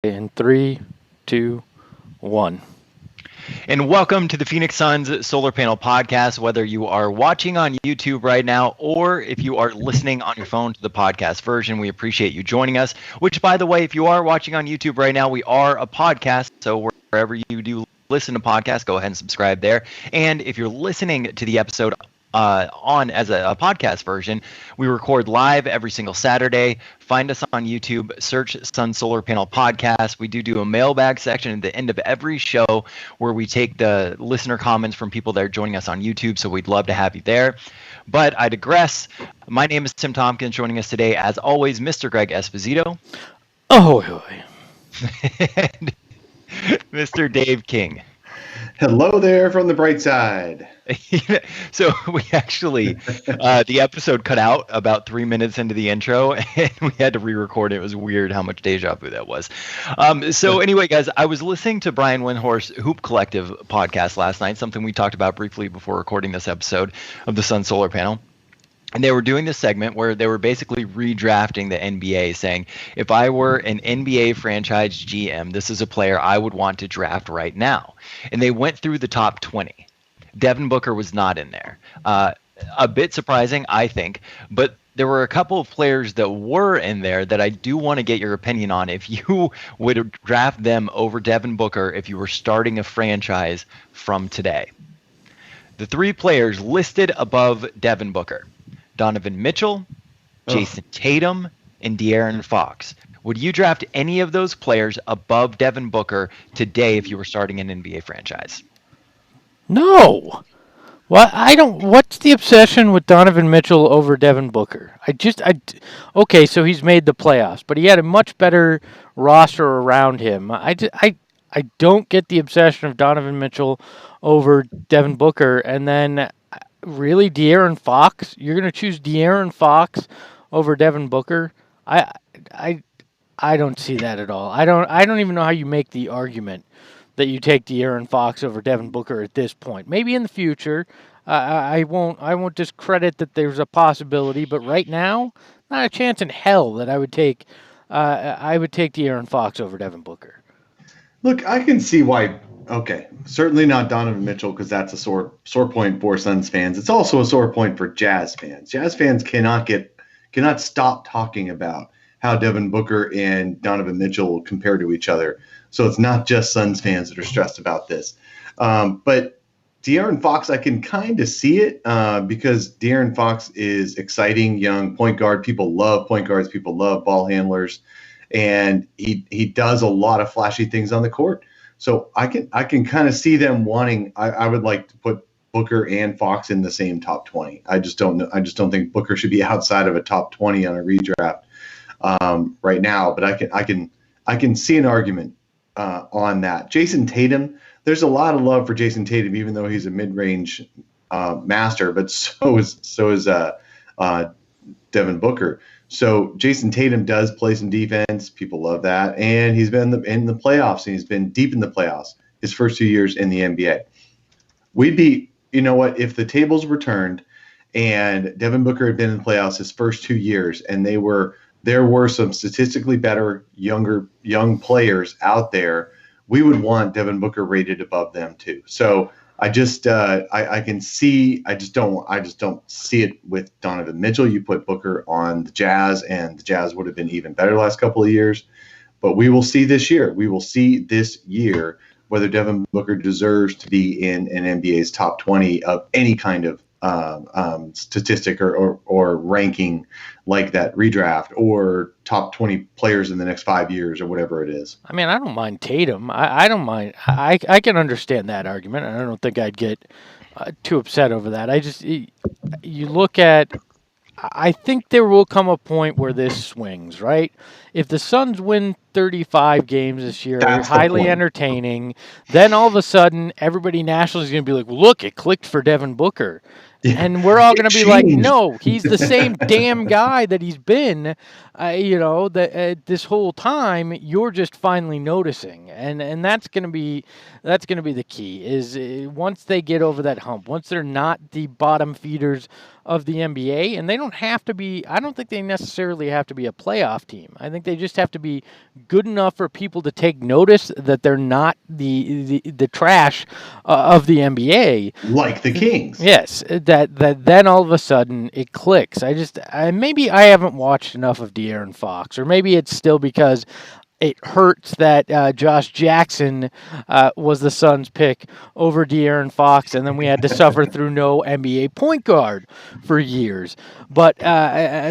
In 3, 2, 1. And welcome to the Phoenix Suns Solar Panel Podcast. Whether you are watching on YouTube right now or if you are listening on your phone to the podcast version, we appreciate you joining us. Which, by the way, if you are watching on YouTube right now, we are a podcast. So wherever you do listen to podcasts, go ahead and subscribe there. And if you're listening to the episode on as a podcast version, we record live every single Saturday. Find us on YouTube, search Sun Solar Panel Podcast. We do a mailbag section at the end of every show where we take the listener comments from people that are joining us on YouTube, so we'd love to have you there. But I digress. My name is Tim Tompkins. Joining us today, as always, Mr. Greg Esposito. Ahoy. And Mr. Dave King. Hello there from the bright side. So we actually, the episode cut out about 3 minutes into the intro, and we had to re-record it. It was weird how much deja vu that was. So anyway, guys, I was listening to Brian Windhorst's Hoop Collective podcast last night, something we talked about briefly before recording this episode of the Sun Solar Panel. And they were doing this segment where they were basically redrafting the NBA, saying, if I were an NBA franchise GM, this is a player I would want to draft right now. And they went through the top 20. Devin Booker was not in there. A bit surprising, I think, but there were a couple of players that were in there that I do want to get your opinion on. If you would draft them over Devin Booker if you were starting a franchise from today. The three players listed above Devin Booker: Donovan Mitchell, Jason Tatum, and De'Aaron Fox. Would you draft any of those players above Devin Booker today if you were starting an NBA franchise? No. What's the obsession with Donovan Mitchell over Devin Booker? Okay, so he's made the playoffs, but he had a much better roster around him. I don't get the obsession of Donovan Mitchell over Devin Booker. And then, really, De'Aaron Fox? You're going to choose De'Aaron Fox over Devin Booker? I don't see that at all. I don't even know how you make the argument that you take De'Aaron Fox over Devin Booker at this point. Maybe in the future, I won't discredit that there's a possibility, but right now, not a chance in hell that I would take De'Aaron Fox over Devin Booker. Look, I can see why. Okay, certainly not Donovan Mitchell, because that's a sore point for Suns fans. It's also a sore point for Jazz fans. Jazz fans cannot stop talking about how Devin Booker and Donovan Mitchell compare to each other. So it's not just Suns fans that are stressed about this. But De'Aaron Fox, I can kind of see it because De'Aaron Fox is exciting young point guard. People love point guards. People love ball handlers. And he does a lot of flashy things on the court. So I can kind of see them wanting. I would like to put Booker and Fox in the same top 20. I just don't know. I just don't think Booker should be outside of a top 20 on a redraft right now. But I can see an argument on that. Jason Tatum, there's a lot of love for Jason Tatum, even though he's a mid-range master. But so is Devin Booker. So Jason Tatum does play some defense. People love that. And he's been in the playoffs, and he's been deep in the playoffs his first 2 years in the NBA. You know what, if the tables were turned and Devin Booker had been in the playoffs his first 2 years and there were some statistically better young players out there, we would want Devin Booker rated above them too. So I just I can see. I just don't see it with Donovan Mitchell. You put Booker on the Jazz, and the Jazz would have been even better the last couple of years. But we will see this year. We will see this year whether Devin Booker deserves to be in an NBA's top 20 of any kind of statistic or ranking like that redraft, or top 20 players in the next 5 years, or whatever it is. I mean, I don't mind Tatum. I don't mind. I can understand that argument, and I don't think I'd get too upset over that. You look at. I think there will come a point where this swings, right? If the Suns win 35 games this year, highly entertaining, then all of a sudden everybody nationally is going to be like, look, it clicked for Devin Booker. Yeah. And we're all going to be like, no, he's the same damn guy that he's been, this whole time. You're just finally noticing, and that's going to be the key. Is once they get over that hump, once they're not the bottom feeders of the NBA, and they don't have to be. I don't think they necessarily have to be a playoff team. I think they just have to be good enough for people to take notice that they're not the trash of the NBA. Like the Kings. Yes, that then all of a sudden it clicks. Maybe I haven't watched enough of De'Aaron Fox, or maybe it's still because it hurts that Josh Jackson was the Suns' pick over De'Aaron Fox, and then we had to suffer through no NBA point guard for years. But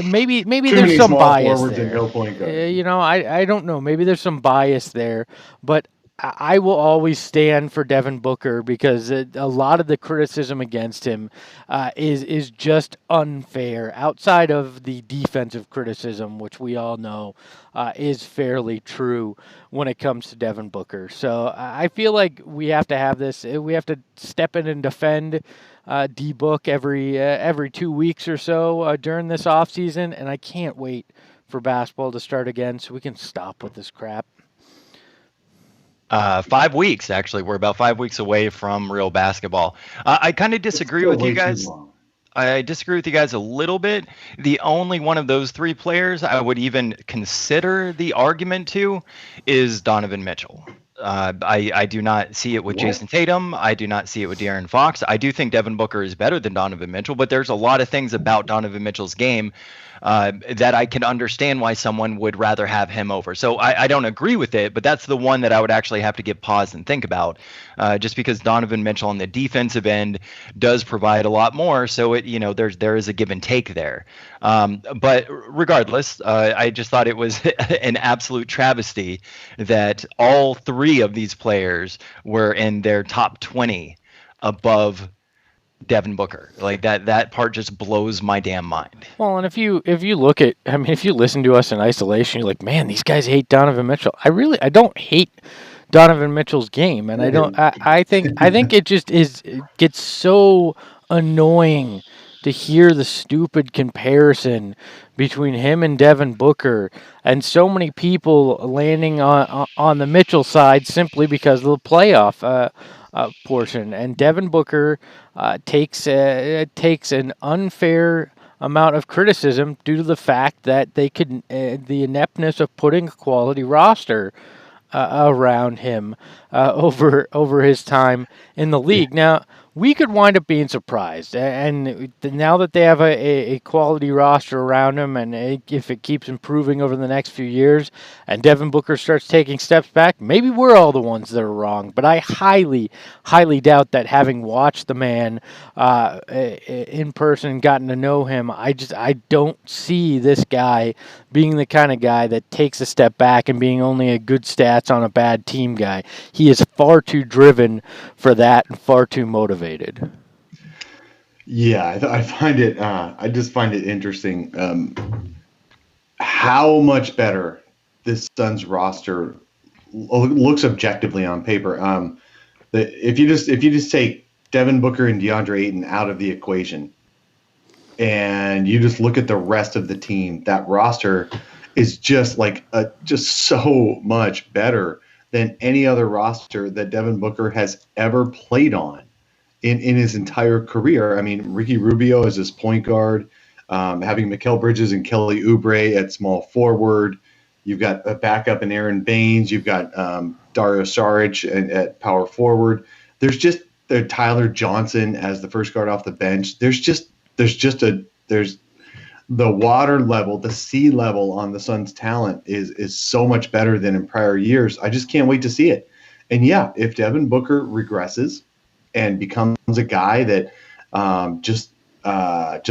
maybe Too there's many some small bias forwards there. and no point guard. I don't know. Maybe there's some bias there, but I will always stand for Devin Booker because a lot of the criticism against him is just unfair. Outside of the defensive criticism, which we all know is fairly true when it comes to Devin Booker. So I feel like we have to have this. We have to step in and defend D-Book every 2 weeks or so during this offseason, and I can't wait for basketball to start again so we can stop with this crap. 5 weeks, actually. We're about 5 weeks away from real basketball. I kind of disagree with you guys. I disagree with you guys a little bit. The only one of those three players I would even consider the argument to is Donovan Mitchell. I do not see it with Jason Tatum. I do not see it with De'Aaron Fox. I do think Devin Booker is better than Donovan Mitchell, but there's a lot of things about Donovan Mitchell's game that I can understand why someone would rather have him over. So I don't agree with it, but that's the one that I would actually have to give pause and think about, just because Donovan Mitchell on the defensive end does provide a lot more. So there is a give and take there. But regardless, I just thought it was an absolute travesty that all three of these players were in their top 20 above Devin Booker. Like that part just blows my damn mind. Well, and if you look at, if you listen to us in isolation, you're like, man, these guys hate Donovan Mitchell. I don't hate Donovan Mitchell's game, and I think it gets so annoying to hear the stupid comparison between him and Devin Booker, and so many people landing on the Mitchell side simply because of the playoff portion. And Devin Booker takes an unfair amount of criticism due to the fact that they could the ineptness of putting a quality roster around him over his time in the league. Now, we could wind up being surprised, and now that they have a quality roster around him, and if it keeps improving over the next few years, and Devin Booker starts taking steps back, maybe we're all the ones that are wrong. But I highly, highly doubt that, having watched the man in person, gotten to know him, I don't see this guy being the kind of guy that takes a step back and being only a good stats on a bad team guy. He is far too driven for that and far too motivated. Yeah, I find it. I just find it interesting how much better this Suns roster looks objectively on paper. If you just take Devin Booker and DeAndre Ayton out of the equation, and you just look at the rest of the team, that roster is just so much better than any other roster that Devin Booker has ever played on in his entire career. I mean, Ricky Rubio as his point guard, having Mikal Bridges and Kelly Oubre at small forward. You've got a backup in Aaron Baines. You've got Dario Saric at power forward. There's Tyler Johnson as the first guard off the bench. There's the water level, the sea level on the Suns' talent is so much better than in prior years. I just can't wait to see it. And yeah, if Devin Booker regresses and becomes a guy that just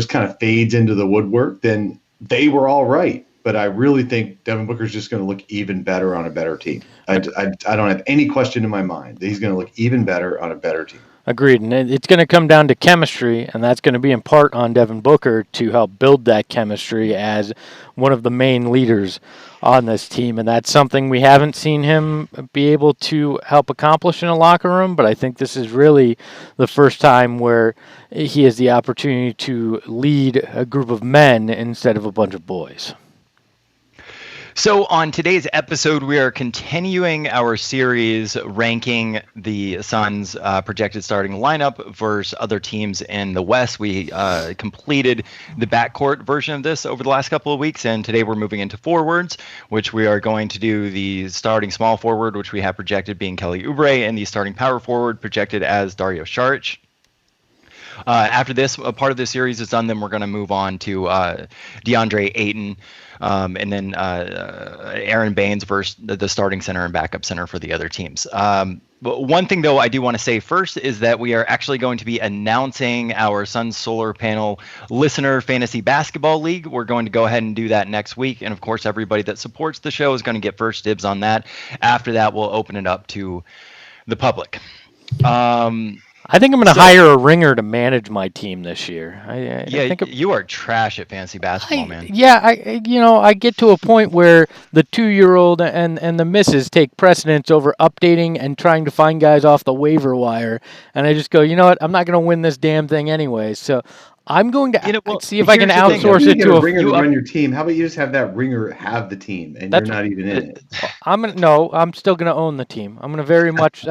kind of fades into the woodwork, then they were all right. But I really think Devin Booker's just going to look even better on a better team. I don't have any question in my mind that he's going to look even better on a better team. Agreed, and it's going to come down to chemistry, and that's going to be in part on Devin Booker to help build that chemistry as one of the main leaders on this team, and that's something we haven't seen him be able to help accomplish in a locker room, but I think this is really the first time where he has the opportunity to lead a group of men instead of a bunch of boys. So on today's episode, we are continuing our series ranking the Suns' projected starting lineup versus other teams in the West. We completed the backcourt version of this over the last couple of weeks, and today we're moving into forwards, which we are going to do the starting small forward, which we have projected being Kelly Oubre, and the starting power forward projected as Dario Saric. After this, a part of the series is done, then we're going to move on to DeAndre Ayton, and then Aaron Baines versus the starting center and backup center for the other teams. But one thing, though, I do want to say first is that we are actually going to be announcing our Suns Solar Panel Listener Fantasy Basketball League. We're going to go ahead and do that next week. And, of course, everybody that supports the show is going to get first dibs on that. After that, we'll open it up to the public. I think I'm going to hire a ringer to manage my team this year. I think you are trash at fantasy basketball, man. Yeah, I get to a point where the 2-year-old and the missus take precedence over updating and trying to find guys off the waiver wire, and I just go, you know what? I'm not going to win this damn thing anyway. So I'm going to see if I can outsource it to a ringer to run your team. How about you just have that ringer have the team, and you're not even in it? I'm still going to own the team. I'm going to very much.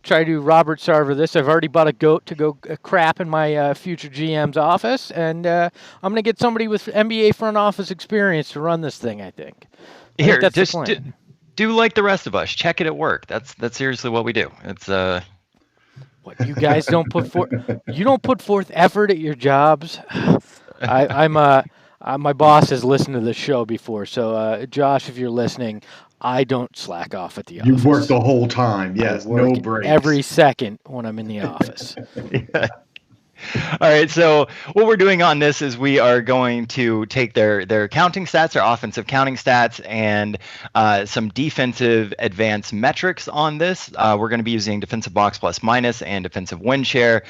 Try to Robert Sarver this. I've already bought a goat to go crap in my future GM's office, and I'm going to get somebody with NBA front office experience to run this thing, I think. Here, that's just do like the rest of us. Check it at work. That's seriously what we do. It's What, you guys don't put forth? You don't put forth effort at your jobs. My boss has listened to the show before, so Josh, if you're listening, I don't slack off at the office. You work the whole time. Yes, no breaks. Every second when I'm in the office. Yeah. All right, so what we're doing on this is we are going to take their counting stats, their offensive counting stats, and some defensive advanced metrics on this. We're going to be using defensive box plus minus and defensive win share.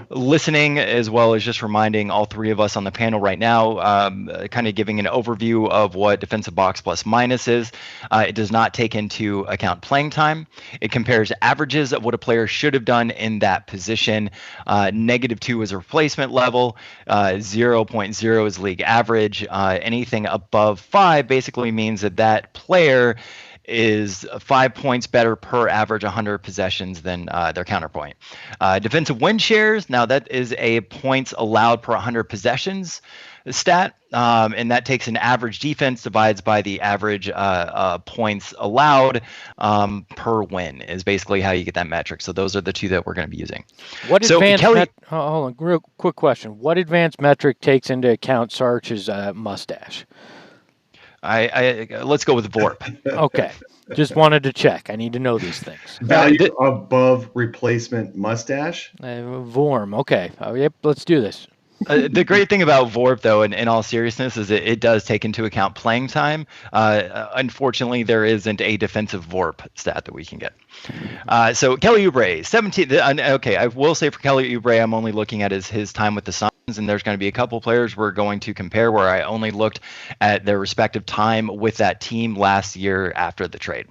Listening, as well as just reminding all three of us on the panel right now, kind of giving an overview of what defensive box plus minus is. It does not take into account playing time. It compares averages of what a player should have done in that position. -2 is a replacement level, 0.0 is league average. Anything above 5 basically means that player is 5 points better per average 100 possessions than their counterpoint. Defensive win shares, now that is a points allowed per 100 possessions stat, and that takes an average defense divides by the average points allowed per win is basically how you get that metric. So those are the two that we're going to be using. Hold on, real quick question. What advanced metric takes into account Sarch's mustache? Let's go with VORP. Okay. Just wanted to check. I need to know these things. Value above replacement mustache? VORM. Okay. Yep. Let's do this. The great thing about VORP, though, in all seriousness, is it does take into account playing time. Unfortunately, there isn't a defensive VORP stat that we can get. So Kelly Oubre, 17. Okay, I will say for Kelly Oubre, I'm only looking at his time with the Suns, and there's going to be a couple players we're going to compare where I only looked at their respective time with that team last year after the trade.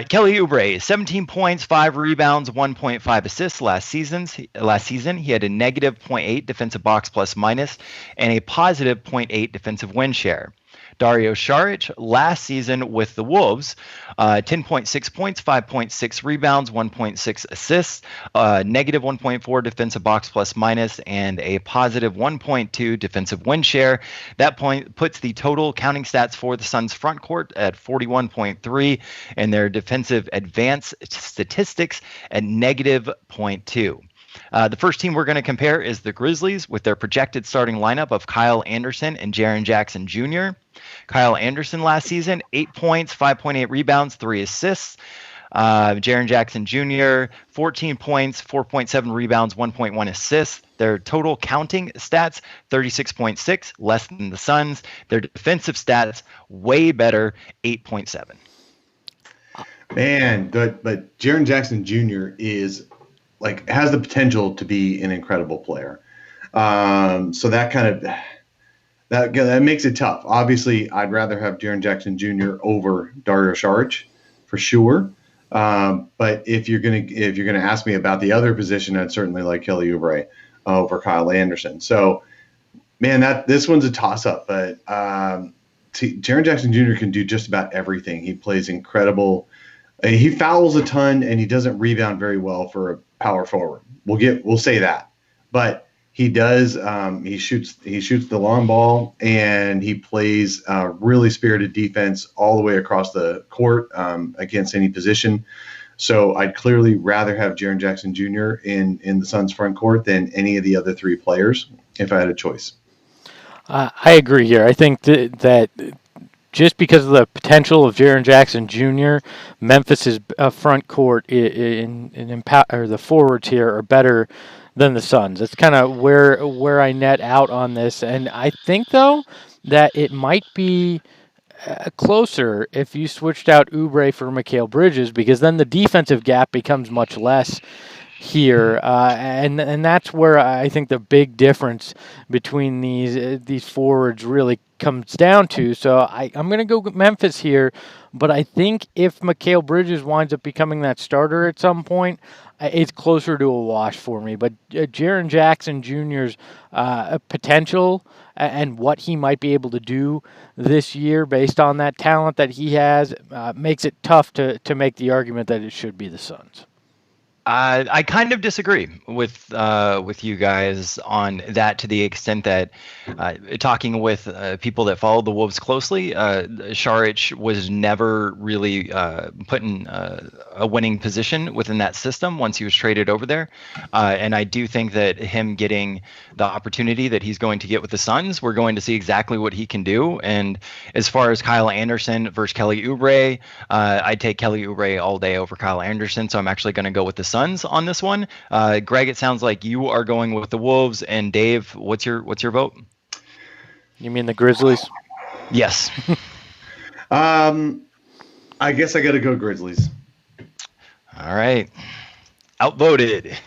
Kelly Oubre, 17 points, 5 rebounds, 1.5 assists last season. He had a -0.8 defensive box plus minus and a positive 0.8 defensive win share. Dario Saric last season with the Wolves, 10.6 points, 5.6 rebounds, 1.6 assists, -1.4 defensive box plus minus, and a positive 1.2 defensive win share. That point puts the total counting stats for the Suns front court at 41.3 and their defensive advanced statistics at -0.2. The first team we're going to compare is the Grizzlies with their projected starting lineup of Kyle Anderson and Jaren Jackson Jr. Kyle Anderson last season, 8 points, 5.8 rebounds, 3 assists. Jaren Jackson Jr., 14 points, 4.7 rebounds, 1.1 assists. Their total counting stats, 36.6, less than the Suns. Their defensive stats, way better, 8.7. Man, good. But Jaren Jackson Jr. is has the potential to be an incredible player. So that kind of that makes it tough. Obviously, I'd rather have Jaren Jackson Jr. over Dario Saric for sure. But if you're gonna ask me about the other position, I'd certainly like Kelly Oubre over Kyle Anderson. So, man, this one's a toss up. But Jaren Jackson Jr. can do just about everything. He plays incredible. He fouls a ton and he doesn't rebound very well for a power forward. We'll say that, but he does. He shoots the long ball and he plays really spirited defense all the way across the court against any position. So I'd clearly rather have Jaren Jackson Jr. in the Suns front court than any of the other three players if I had a choice. I agree here. I think that just because of the potential of Jaren Jackson Jr., Memphis's front court or the forwards here are better than the Suns. That's kind of where I net out on this, and I think though that it might be closer if you switched out Oubre for Mikal Bridges, because then the defensive gap becomes much less here, and that's where I think the big difference between these forwards really comes down to. So I'm going to go with Memphis here, but I think if Mikal Bridges winds up becoming that starter at some point, it's closer to a wash for me. But Jaren Jackson Jr.'s potential and what he might be able to do this year based on that talent that he has makes it tough to make the argument that it should be the Suns. I kind of disagree with you guys on that, to the extent that talking with people that follow the Wolves closely, Šarić was never really put in a winning position within that system once he was traded over there. And I do think that him getting the opportunity that he's going to get with the Suns, we're going to see exactly what he can do. And as far as Kyle Anderson versus Kelly Oubre, I'd take Kelly Oubre all day over Kyle Anderson, so I'm actually going to go with the Suns on this one. Greg, it sounds like you are going with the Wolves, and Dave, what's your vote? You mean the Grizzlies? Yes. I guess I got to go Grizzlies. All right. Outvoted.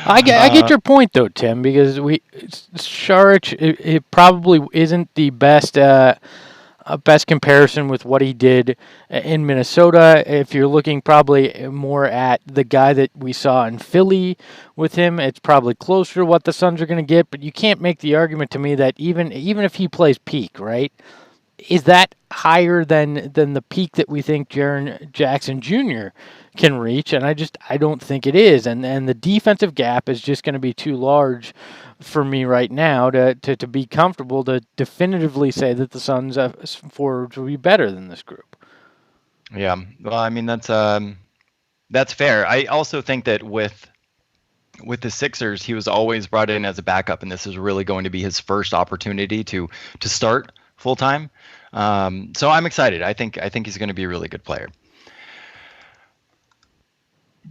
I get your point though, Tim, because Šarić it probably isn't the best best comparison with what he did in Minnesota. If you're looking probably more at the guy that we saw in Philly with him, it's probably closer to what the Suns are going to get. But you can't make the argument to me that even if he plays peak, right? Is that higher than the peak that we think Jaren Jackson Jr. can reach? And I don't think it is. And the defensive gap is just going to be too large for me right now to be comfortable to definitively say that the Suns forwards will be better than this group. Yeah, well, I mean that's fair. I also think that with the Sixers, he was always brought in as a backup, and this is really going to be his first opportunity to start full time. So I'm excited. I think he's going to be a really good player.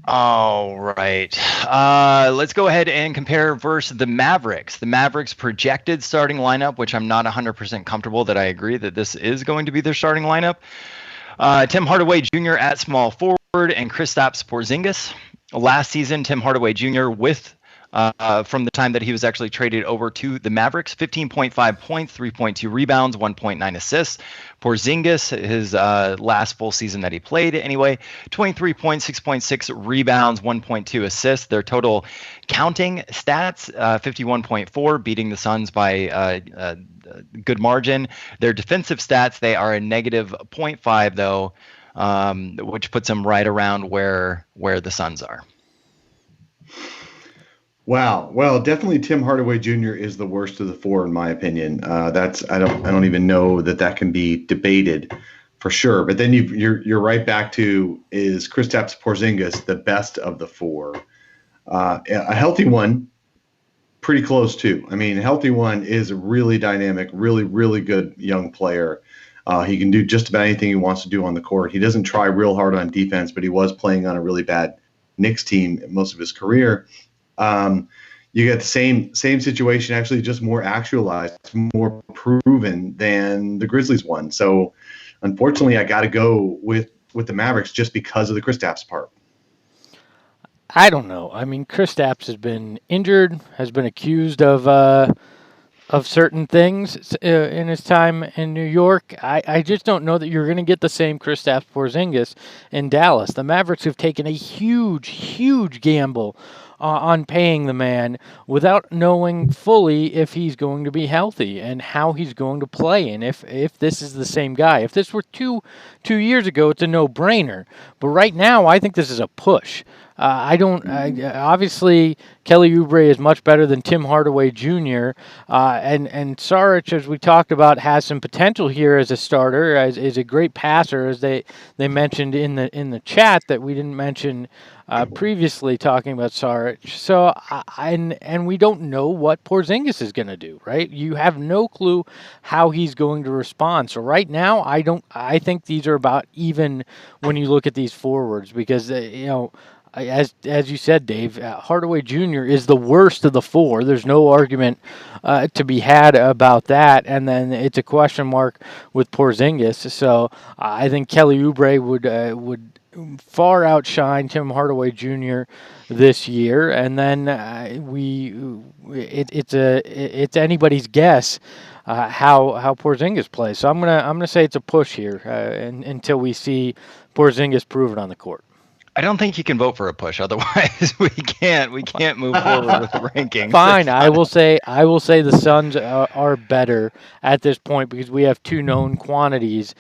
All right. Let's go ahead and compare versus the Mavericks. The Mavericks projected starting lineup, which I'm not 100% comfortable that I agree that this is going to be their starting lineup. Tim Hardaway Jr. at small forward and Kristaps Porzingis. Last season, Tim Hardaway Jr. from the time that he was actually traded over to the Mavericks, 15.5 points, 3.2 rebounds, 1.9 assists. Porzingis, his last full season that he played anyway, 23 points, 6.6 rebounds, 1.2 assists. Their total counting stats, 51.4, beating the Suns by a good margin. Their defensive stats, they are a negative 0.5 though, which puts them right around where the Suns are. Wow. Well, definitely Tim Hardaway Jr. is the worst of the four, in my opinion. I don't even know that can be debated for sure. But then you're right back to, is Kristaps Porzingis the best of the four? A healthy one, pretty close too. I mean, a healthy one is a really dynamic, really, really good young player. He can do just about anything he wants to do on the court. He doesn't try real hard on defense, but he was playing on a really bad Knicks team most of his career. You get the same situation, actually just more actualized, more proven than the Grizzlies one. So unfortunately, I got to go with the Mavericks just because of the Kristaps part. I don't know. I mean, Kristaps has been injured, has been accused of certain things in his time in New York. I just don't know that you're going to get the same Kristaps Porzingis in Dallas. The Mavericks have taken a huge, huge gamble on paying the man without knowing fully if he's going to be healthy and how he's going to play, and if this is the same guy. If this were two years ago, it's a no-brainer. But right now, I think this is a push. I don't. Obviously, Kelly Oubre is much better than Tim Hardaway Jr. And Saric, as we talked about, has some potential here as a starter. Is a great passer, as they mentioned in the chat that we didn't mention previously, talking about Saric. So and we don't know what Porzingis is going to do. Right? You have no clue how he's going to respond. So right now, I don't. I think these are about even when you look at these forwards, because as you said, Dave, Hardaway Jr. is the worst of the four. There's no argument to be had about that. And then it's a question mark with Porzingis. So I think Kelly Oubre would far outshine Tim Hardaway Jr. this year. And then it's anybody's guess how Porzingis plays. So I'm gonna say it's a push here until we see Porzingis prove it on the court. I don't think you can vote for a push. Otherwise, we can't move forward with the rankings. Fine, I will say the Suns are better at this point because we have two known quantities,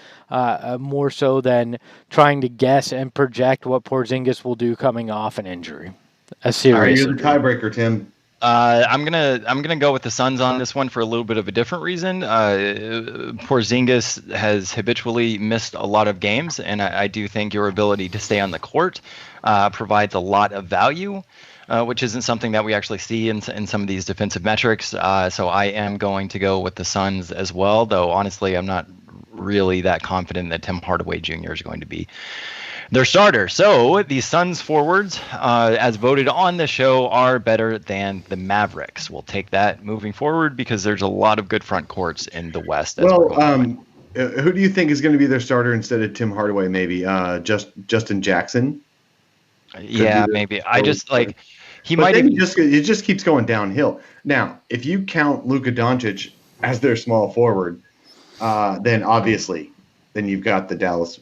more so than trying to guess and project what Porzingis will do coming off an injury. A serious. You're the tiebreaker, Tim. I'm gonna go with the Suns on this one for a little bit of a different reason. Porzingis has habitually missed a lot of games, and I do think your ability to stay on the court provides a lot of value, which isn't something that we actually see in some of these defensive metrics. So I am going to go with the Suns as well, though honestly I'm not really that confident that Tim Hardaway Jr. is going to be their starter. So the Suns forwards, as voted on the show, are better than the Mavericks. We'll take that moving forward because there's a lot of good front courts in the West. Well, who do you think is going to be their starter instead of Tim Hardaway? Maybe Justin Jackson. Yeah, maybe. I just like he but might. Then it just keeps going downhill. Now, if you count Luka Doncic as their small forward, then obviously. Then you've got the Dallas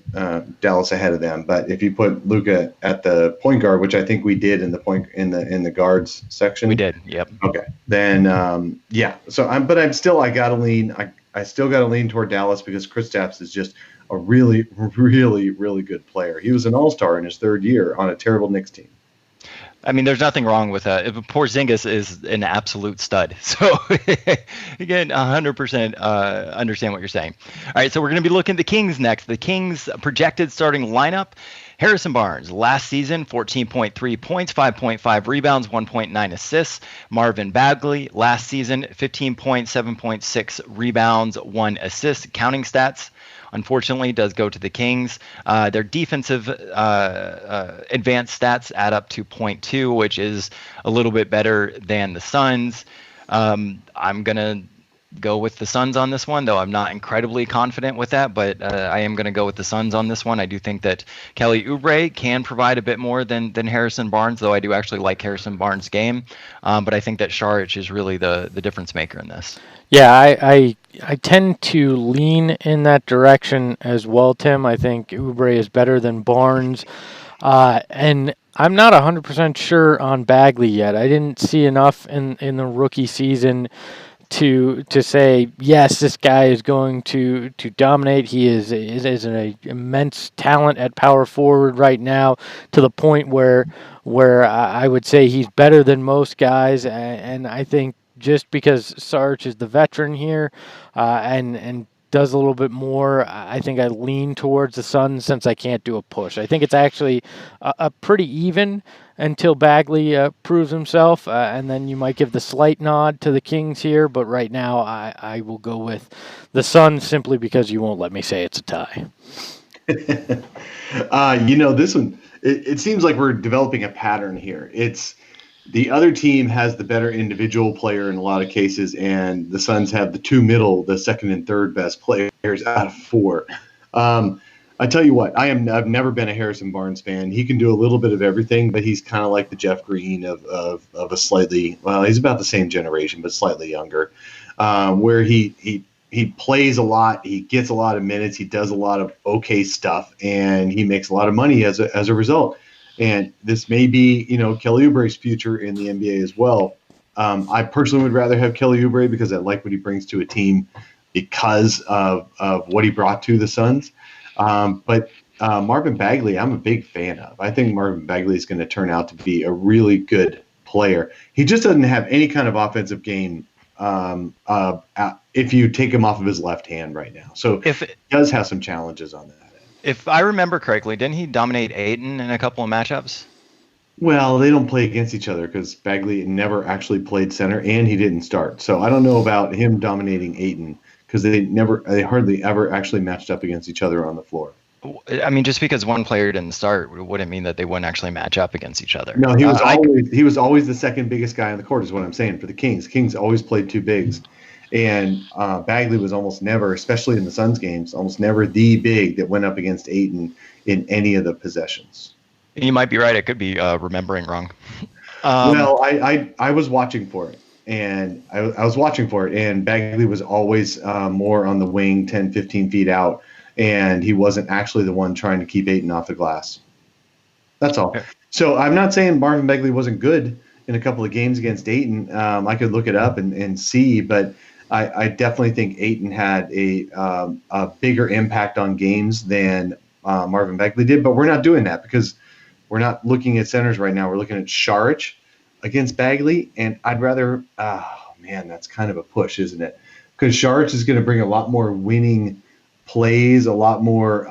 ahead of them. But if you put Luka at the point guard, which I think we did in the guards section, we did. Yep. Okay. Then yeah. So I gotta lean. I still gotta lean toward Dallas because Kristaps is just a really, really, really good player. He was an all-star in his third year on a terrible Knicks team. I mean, there's nothing wrong with that. Porzingis is an absolute stud. So, again, 100% understand what you're saying. All right, so we're going to be looking at the Kings next. The Kings' projected starting lineup: Harrison Barnes, last season, 14.3 points, 5.5 rebounds, 1.9 assists. Marvin Bagley, last season, 15 points, 7.6 rebounds, 1 assist. Counting stats, unfortunately, does go to the Kings. Their defensive advanced stats add up to 0.2, which is a little bit better than the Suns. I'm going to go with the Suns on this one, though I'm not incredibly confident with that, but I am going to go with the Suns on this one. I do think that Kelly Oubre can provide a bit more than Harrison Barnes, though I do actually like Harrison Barnes' game. But I think that Saric is really the difference maker in this. Yeah, I tend to lean in that direction as well, Tim. I think Oubre is better than Barnes. And I'm not 100% sure on Bagley yet. I didn't see enough in the rookie season to say, yes, this guy is going to dominate. He is an immense talent at power forward right now, to the point where I would say he's better than most guys. And I think just because Sarge is the veteran here and does a little bit more, I think I lean towards the Suns since I can't do a push. I think it's actually a pretty even until Bagley proves himself, and then you might give the slight nod to the Kings here, but right now I will go with the Suns simply because you won't let me say it's a tie. This one, it seems like we're developing a pattern here. It's the other team has the better individual player in a lot of cases, and the Suns have the second and third best players out of four. I tell you what, I've never been a Harrison Barnes fan. He can do a little bit of everything, but he's kind of like the Jeff Green of a slightly, well, he's about the same generation, but slightly younger, where he plays a lot, he gets a lot of minutes, he does a lot of okay stuff, and he makes a lot of money as a result. And this may be, Kelly Oubre's future in the NBA as well. I personally would rather have Kelly Oubre because I like what he brings to a team because of what he brought to the Suns. But Marvin Bagley, I'm a big fan of. I think Marvin Bagley is going to turn out to be a really good player. He just doesn't have any kind of offensive game if you take him off of his left hand right now. So he does have some challenges on that. If I remember correctly, didn't he dominate Ayton in a couple of matchups? Well, they don't play against each other because Bagley never actually played center and he didn't start. So I don't know about him dominating Ayton because they hardly ever actually matched up against each other on the floor. I mean, just because one player didn't start wouldn't mean that they wouldn't actually match up against each other. No, he was always the second biggest guy on the court is what I'm saying for the Kings. Kings always played two bigs. And Bagley was almost never, especially in the Suns games, almost never the big that went up against Ayton in any of the possessions. You might be right. I could be remembering wrong. Well, I was watching for it. And I was watching for it. And Bagley was always more on the wing, 10, 15 feet out. And he wasn't actually the one trying to keep Ayton off the glass. That's all. Okay. So I'm not saying Marvin Bagley wasn't good in a couple of games against Ayton. I could look it up and see, but I definitely think Ayton had a bigger impact on games than Marvin Bagley did. But we're not doing that because we're not looking at centers right now. We're looking at Saric against Bagley, and I'd rather that's kind of a push, isn't it? Because Saric is going to bring a lot more winning plays, a lot more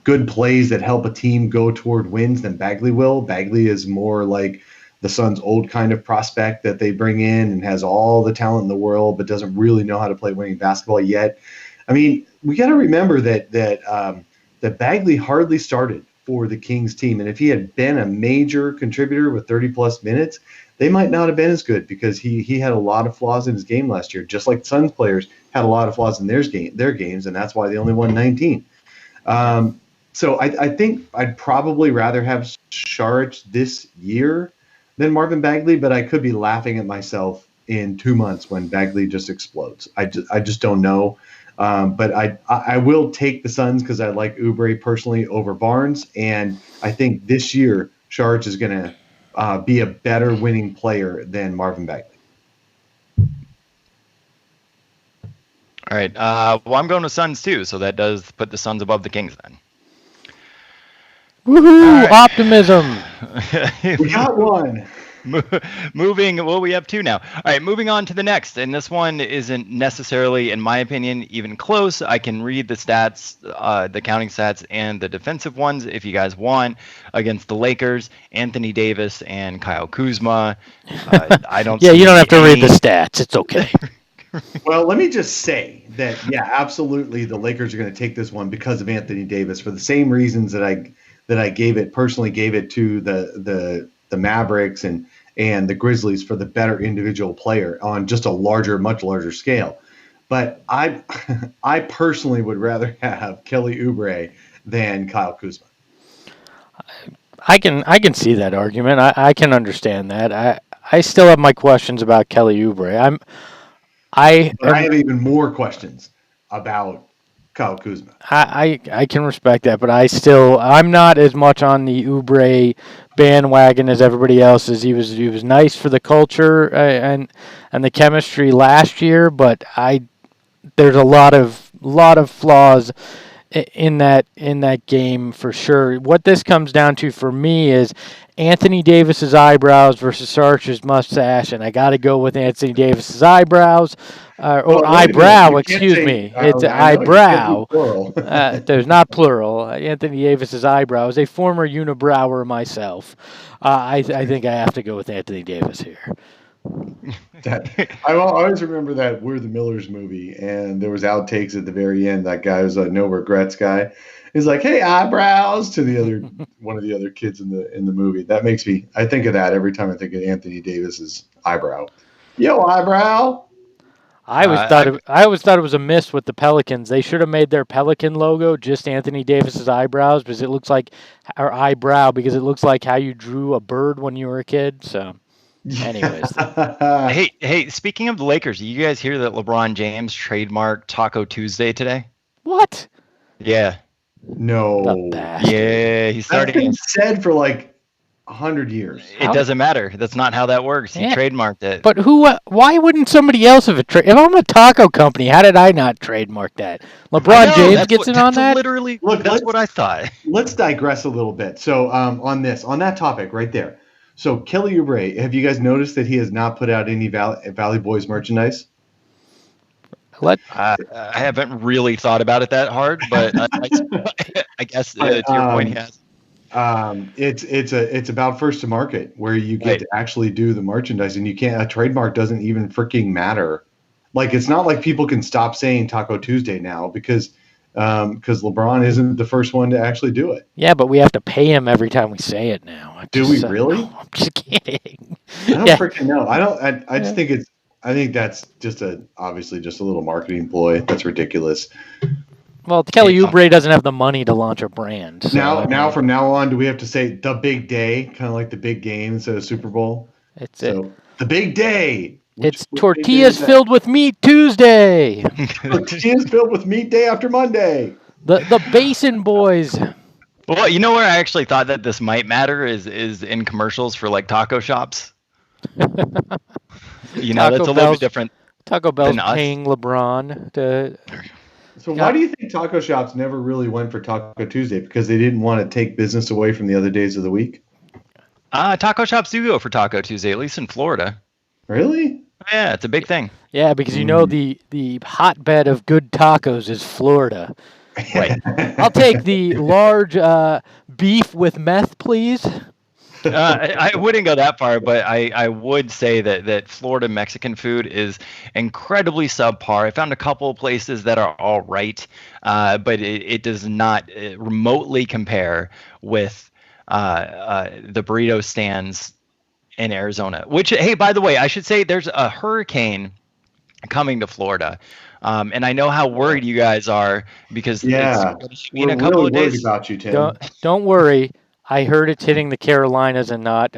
good plays that help a team go toward wins than Bagley will. Bagley is more like the Suns' old kind of prospect that they bring in and has all the talent in the world, but doesn't really know how to play winning basketball yet. I mean, we got to remember that Bagley hardly started for the Kings team, and if he had been a major contributor with 30-plus minutes, they might not have been as good because he had a lot of flaws in his game last year, just like Suns players had a lot of flaws in their games, and that's why they only won 19. So I think I'd probably rather have Saric this year than Marvin Bagley, but I could be laughing at myself in 2 months when Bagley just explodes. I just don't know. But I will take the Suns because I like Oubre personally over Barnes, and I think this year Saric is going to be a better winning player than Marvin Bagley. All right. Well, I'm going with Suns too, so that does put the Suns above the Kings then. Woohoo! Right. Optimism. We got one. Moving, well, we have two now. All right, moving on to the next. And this one isn't necessarily, in my opinion, even close. I can read the stats, the counting stats, and the defensive ones if you guys want. Against the Lakers, Anthony Davis and Kyle Kuzma. I don't Yeah, you don't have to read the stats. It's okay. Well, let me just say that, yeah, absolutely, the Lakers are going to take this one because of Anthony Davis for the same reasons that I personally gave it to the Mavericks and the Grizzlies for the better individual player on just a much larger scale. But I personally would rather have Kelly Oubre than Kyle Kuzma. I can see that argument. I can understand that. I still have my questions about Kelly Oubre. I have even more questions about Kyle Kuzma. I can respect that, but I'm not as much on the Oubre bandwagon as everybody else is. He was nice for the culture and the chemistry last year, but there's a lot of flaws in that game for sure. What this comes down to for me is Anthony Davis's eyebrows versus Saric's mustache, and I got to go with Anthony Davis's eyebrows. Eyebrow, excuse me. It's eyebrow. There's not plural. Anthony Davis's eyebrows. A former unibrower myself. I think I have to go with Anthony Davis here. I always remember that We're the Millers movie, and there was outtakes at the very end. That guy was a no regrets guy. He's like, "Hey, eyebrows," to one of the other kids in the movie. That makes me. I think of that every time I think of Anthony Davis's eyebrow. Yo, eyebrow. I always thought it was a miss with the Pelicans. They should have made their Pelican logo just Anthony Davis's eyebrows because it looks like how you drew a bird when you were a kid. So, anyways. Hey, speaking of the Lakers, did you guys hear that LeBron James trademarked Taco Tuesday today? What? Yeah. No. The bastard. Yeah, he's That's starting. been said for like 100 years. It doesn't matter. That's not how that works. He Yeah. trademarked it. But why wouldn't somebody else have if I'm a taco company, how did I not trademark that? LeBron James gets in on that? Literally, Look, that's what I thought. Let's digress a little bit. So on that topic right there. So Kelly Oubre, have you guys noticed that he has not put out any Valley Boys merchandise? I haven't really thought about it that hard, but I guess to your point, he has. It's about first to market where you get to actually do the merchandise, and you can't. A trademark doesn't even freaking matter. Like, it's not like people can stop saying Taco Tuesday now because LeBron isn't the first one to actually do it. Yeah, but we have to pay him every time we say it now. Do we really? No, I'm just kidding. I don't freaking know. I just think I think that's obviously just a little marketing ploy. That's ridiculous. Well, Kelly Oubre doesn't have the money to launch a brand. So from now on, do we have to say the big day, kind of like the big game instead of Super Bowl? The big day. It's tortillas filled with meat Tuesday. Tortillas filled with meat day after Monday. The Basin Boys. Well, you know where I actually thought that this might matter is in commercials for like taco shops. You know, that's a little bit different. Taco Bell's paying LeBron to. So why do you think taco shops never really went for Taco Tuesday? Because they didn't want to take business away from the other days of the week? Taco shops do go for Taco Tuesday, at least in Florida. Really? Yeah, it's a big thing. Yeah, because you know the hotbed of good tacos is Florida. Right. I'll take the large beef with meth, please. I wouldn't go that far, but I would say that Florida Mexican food is incredibly subpar. I found a couple of places that are all right, but it does not remotely compare with the burrito stands in Arizona. Which, hey, by the way, I should say there's a hurricane coming to Florida. And I know how worried you guys are because we're in a couple really of days. Worried about you, Tim. Don't worry. I heard it's hitting the Carolinas and not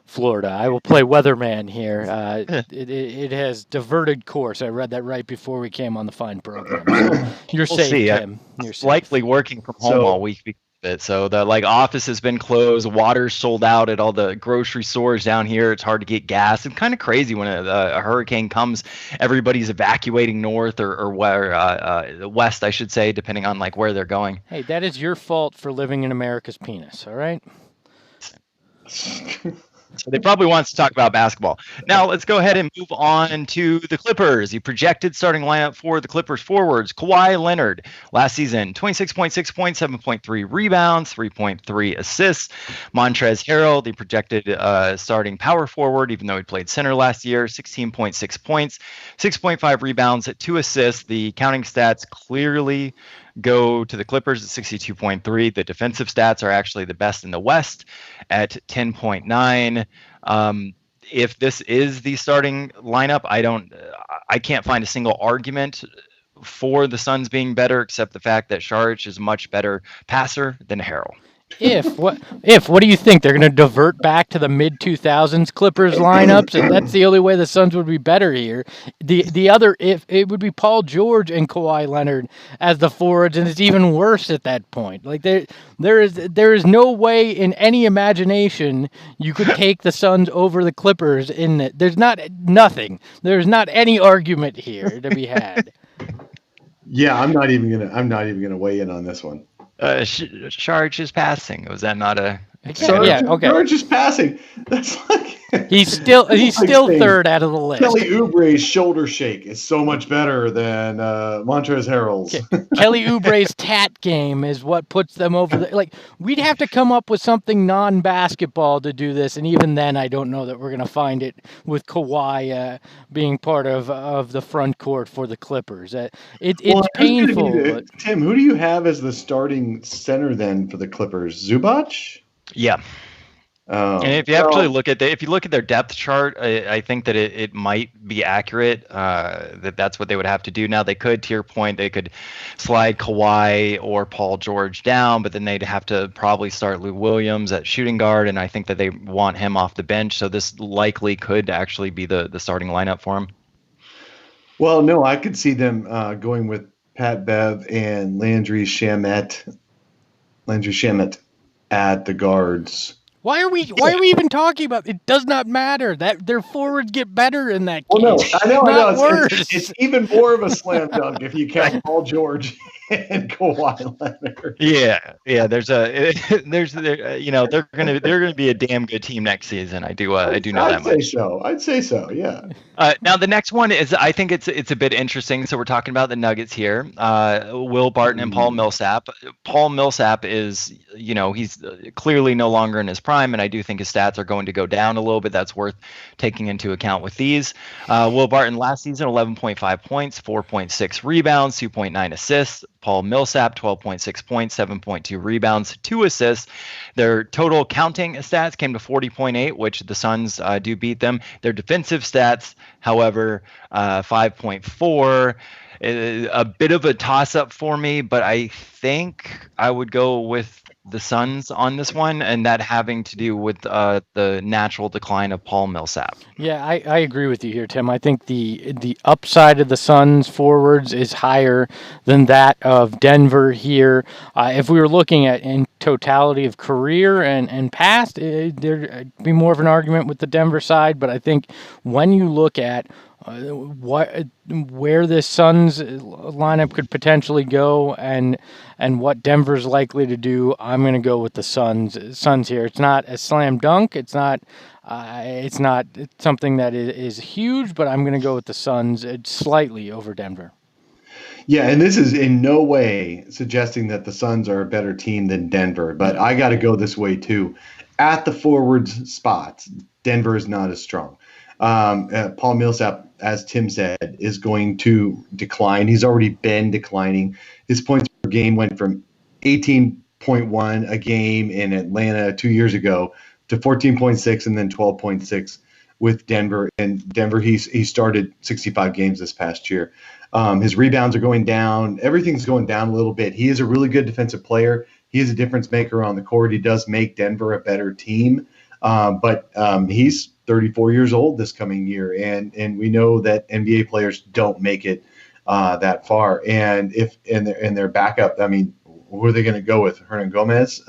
Florida. I will play weatherman here. It has diverted course. I read that right before we came on the fine program. So you're safe, Tim. You're safe. Likely working from home all week because of it. So the office has been closed. Water's sold out at all the grocery stores down here. It's hard to get gas. It's kind of crazy when a hurricane comes. Everybody's evacuating north or west, I should say, depending on like where they're going. Hey, that is your fault for living in America's penis. All right. So they probably want us to talk about basketball. Now let's go ahead and move on to the Clippers. The projected starting lineup for the Clippers forwards: Kawhi Leonard, last season 26.6 points, 7.3 rebounds, 3.3 assists. Montrezl Harrell, the projected starting power forward, even though he played center last year, 16.6 points, 6.5 rebounds, 2 assists. The counting stats clearly go to the Clippers at 62.3. The defensive stats are actually the best in the West at 10.9. If this is the starting lineup, I can't find a single argument for the Suns being better, except the fact that Saric is a much better passer than Harrell. What do you think? They're going to divert back to the mid-2000s Clippers lineups, and that's the only way the Suns would be better here. The other, if it would be Paul George and Kawhi Leonard as the forwards, and it's even worse at that point. Like there is no way in any imagination you could take the Suns over the Clippers. There's not any argument here to be had. Yeah, I'm not even gonna weigh in on this one. Saric is passing. Was that not a? Saric is passing. That's like he's still third out of the list. Kelly Oubre's shoulder shake is so much better than Montrezl Harrell's. Kelly Oubre's tat game is what puts them over the. We'd have to come up with something non-basketball to do this, and even then, I don't know that we're gonna find it with Kawhi being part of the front court for the Clippers. It's painful. Tim, who do you have as the starting center then for the Clippers? Zubac? Yeah. And if you actually look at their depth chart, I think that it might be accurate that's what they would have to do. Now they could, to your point, they could slide Kawhi or Paul George down, but then they'd have to probably start Lou Williams at shooting guard, and I think that they want him off the bench. So this likely could actually be the starting lineup for him. Well, no, I could see them going with Pat Bev and Landry Shamet Landry Shamet at the guards. Why are we even talking about it? Does not matter. That their forwards get better in that Well, game. no, I know. Not worse. It's even more of a slam dunk if you count Paul George and Kawhi Leonard. Yeah. They're gonna be a damn good team next season. I do know that much. I'd say so. Yeah. Now the next one is, I think it's a bit interesting. So we're talking about the Nuggets here. Will Barton and Paul Millsap. Paul Millsap is, he's clearly no longer in his prime, and I do think his stats are going to go down a little bit. That's worth taking into account with these. Will Barton last season 11.5 points, 4.6 rebounds, 2.9 assists. Paul Millsap 12.6 points, 7.2 rebounds, 2 assists. Their total counting stats came to 40.8, which the Suns do beat them. Their defensive stats, however, 5.4. A bit of a toss-up for me, but I think I would go with the Suns on this one, and that having to do with the natural decline of Paul Millsap. Yeah, I agree with you here, Tim. I think the upside of the Suns forwards is higher than that of Denver here. If we were looking at in totality of career and past, there'd be more of an argument with the Denver side. But I think when you look at where this Suns lineup could potentially go and what Denver's likely to do, I'm going to go with the Suns here. It's not a slam dunk. It's not something that is huge, but I'm going to go with the Suns slightly over Denver. Yeah, and this is in no way suggesting that the Suns are a better team than Denver, but I got to go this way too. At the forwards spots, Denver is not as strong. Paul Millsap, as Tim said, is going to decline. He's already been declining. His points per game went from 18.1 a game in Atlanta 2 years ago to 14.6 and then 12.6 with Denver. And Denver, he started 65 games this past year. His rebounds are going down. Everything's going down a little bit. He is a really good defensive player. He is a difference maker on the court. He does make Denver a better team. But he's 34 years old this coming year, and we know that NBA players don't make it that far. And if in their backup, I mean, who are they going to go with? Hernan Gomez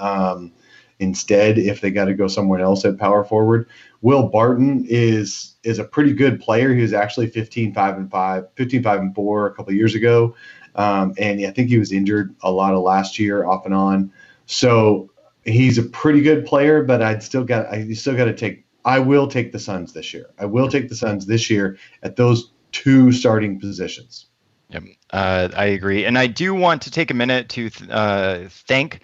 instead, if they got to go somewhere else at power forward. Will Barton is a pretty good player. He was actually 15-5-4 a couple of years ago, and I think he was injured a lot of last year, off and on. So he's a pretty good player, but I will take the Suns this year. I will take the Suns this year at those two starting positions. Yep, I agree. And I do want to take a minute to thank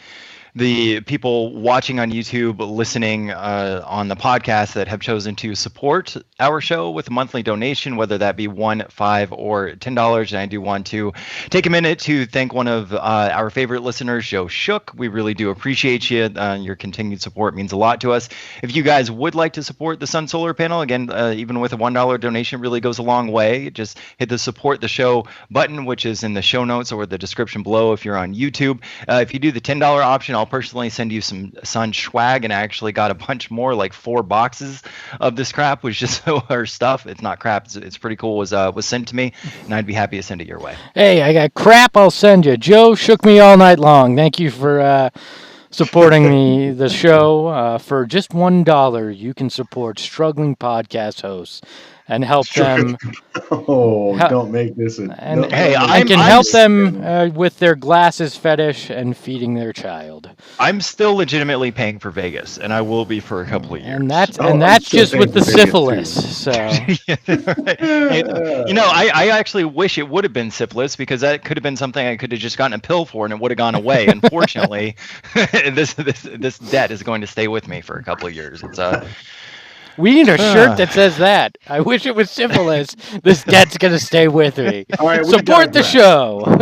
the people watching on YouTube, listening on the podcast that have chosen to support our show with a monthly donation, whether that be $1, $5, or $10. And I do want to take a minute to thank one of our favorite listeners, Joe Shook. We really do appreciate you. Your continued support means a lot to us. If you guys would like to support the Sun Solar Panel, again, even with a $1 donation, really goes a long way. Just hit the support the show button, which is in the show notes or the description below if you're on YouTube. If you do the $10 option, I'll personally send you some Sun swag, and I actually got a bunch more, like 4 boxes of this crap, which is our stuff. It's not crap. It's pretty cool. Was sent to me, and I'd be happy to send it your way. Hey, I got crap I'll send you. Joe shook me all night long. Thank you for supporting the show. For just $1, you can support struggling podcast hosts and help them. Don't make this. I can help them with their glasses fetish and feeding their child. I'm still legitimately paying for Vegas, and I will be for a couple of years. And that's just with the syphilis. So, I actually wish it would have been syphilis, because that could have been something I could have just gotten a pill for, and it would have gone away. Unfortunately, this debt is going to stay with me for a couple of years. It's we need a shirt that says that. I wish it was syphilis. This debt's going to stay with me. All right, support the show. All